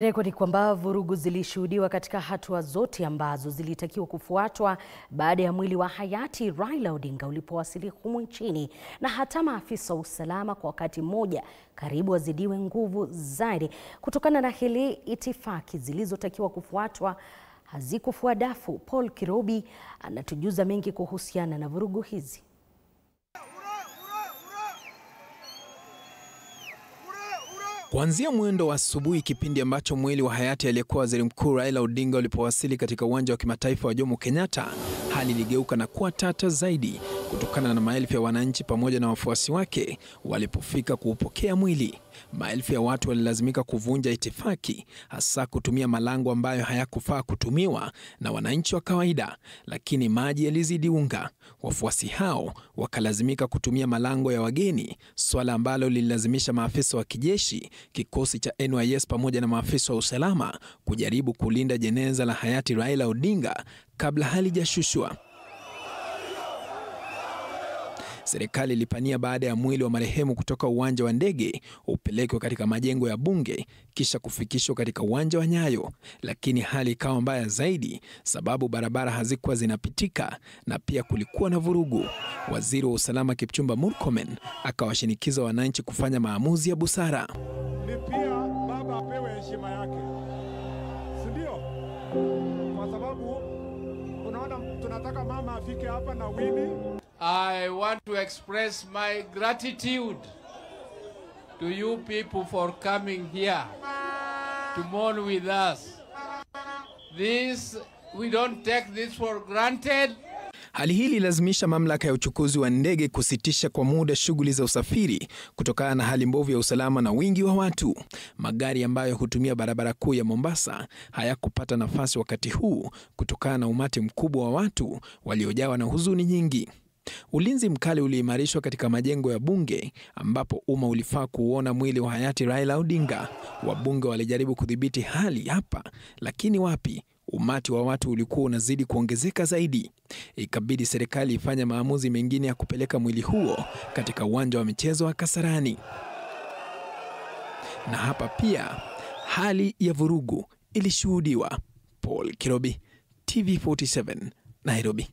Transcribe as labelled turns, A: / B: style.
A: Rekodi kwamba vurugu zilishuhudiwa katika hatua zote ambazo zilitakiwa kufuatwa baada ya mwili wa hayati Raila Odinga ulipowasili humu nchini, na hata maafisa wa usalama kwa wakati mmoja karibu wazidiwe nguvu zaidi. Kutokana na hili, itifaki zilizotakiwa kufuatwa hazikufua dafu. Paul Kirobi anatujuza mengi kuhusiana na vurugu hizi.
B: Kuanzia mwendo wa asubuhi, kipindi ambacho mwili wa hayati aliyekuwa waziri mkuu Raila Odinga ulipowasili katika uwanja wa kimataifa wa Jomo Kenyatta, hali iligeuka na kuwa tata zaidi kutokana na maelfu ya wananchi pamoja na wafuasi wake walipofika kuupokea mwili. Maelfu ya watu walilazimika kuvunja itifaki, hasa kutumia malango ambayo hayakufaa kutumiwa na wananchi wa kawaida, lakini maji yalizidi unga. Wafuasi hao wakalazimika kutumia malango ya wageni, swala ambalo lililazimisha maafisa wa kijeshi, kikosi cha NYS pamoja na maafisa wa usalama kujaribu kulinda jeneza la hayati Raila Odinga kabla halijashushwa. Serikali ilipania baada ya mwili wa marehemu kutoka uwanja wa ndege upelekwe katika majengo ya bunge kisha kufikishwa katika uwanja wa Nyayo, lakini hali ikawa mbaya zaidi sababu barabara hazikuwa zinapitika na pia kulikuwa na vurugu. Waziri wa usalama Kipchumba Murkomen akawashinikiza wananchi kufanya maamuzi ya busara.
C: Ni pia baba apewe heshima yake, si ndio? Kwa sababu unaona tunataka mama afike hapa na Winnie.
D: I want to express my gratitude to you people for coming here to mourn with us. We don't take this for granted.
B: Hali hii ililazimisha mamlaka ya uchukuzi wa ndege kusitisha kwa muda shughuli za usafiri kutokana na hali mbovu ya usalama na wingi wa watu. Magari ambayo hutumia barabara kuu ya Mombasa hayakupata nafasi wakati huu kutokana na umati mkubwa wa watu waliojawa na huzuni nyingi. Ulinzi mkali uliimarishwa katika majengo ya bunge ambapo umma ulifaa kuona mwili wa hayati Raila Odinga. Wabunge walijaribu kudhibiti hali hapa, lakini wapi? Umati wa watu ulikuwa unazidi kuongezeka zaidi. Ikabidi serikali ifanye maamuzi mengine ya kupeleka mwili huo katika uwanja wa michezo wa Kasarani. Na hapa pia hali ya vurugu ilishuhudiwa. Paul Kirobi, TV47, Nairobi.